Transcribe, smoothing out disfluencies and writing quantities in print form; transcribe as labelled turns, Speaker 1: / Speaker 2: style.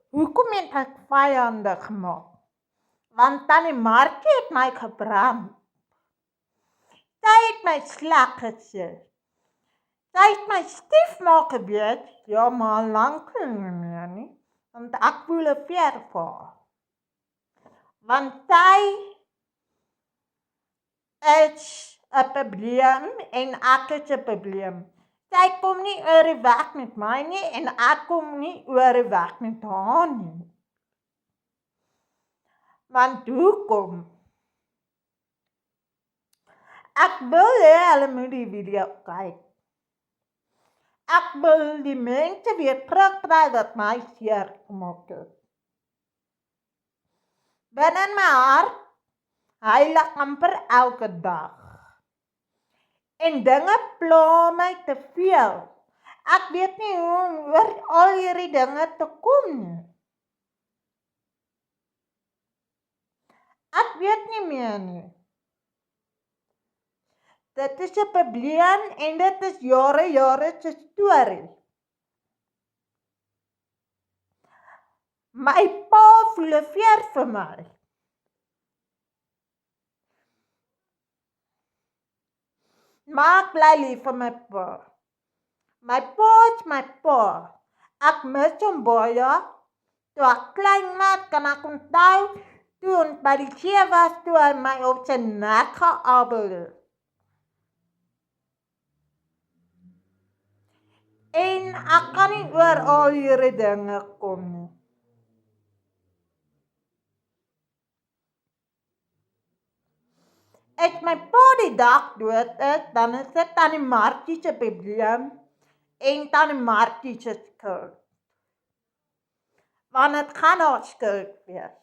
Speaker 1: Hoekom het ek vyande gemaak? Want tannie Martie het my gebrand. Sy het my sleg gesê. Sy het my stiefma geweet, ja maar lank nie meer nie, want ek voel 'n veer vir haar. Want sy is 'n probleem en ek is 'n probleem. Sy kom nie oor die weg met my nie en ek kom nie oor die weg met haar nie. Want hoekom? Ek wil hê hulle moet die video kyk. Ek wil die mense weer terugkry wat my seer gemaak het. Binne in my hart huil ek amper elke dag. En dinge pla my te veel. Ek weet nie hoe om oor al hierdie dinge te kom nie. Ek weet nie meer nie. Dit is 'n probleem en dit is jare se storie. My pa voel 'n veer vir my. Maar ek bly lief vir my pa. My pa is my pa. Ek mis hom baie. Toe ek klein was, kan ek onthou, toe ons by die see was, toe hy my op sy nek geabbel het. En ek kan nie oor al hierdie dinge kom nie. As my pa die dag dood is, dan is dit tannie Martie se probleem en tannie Martie se skuld. Want dit gaan haar skuld wees.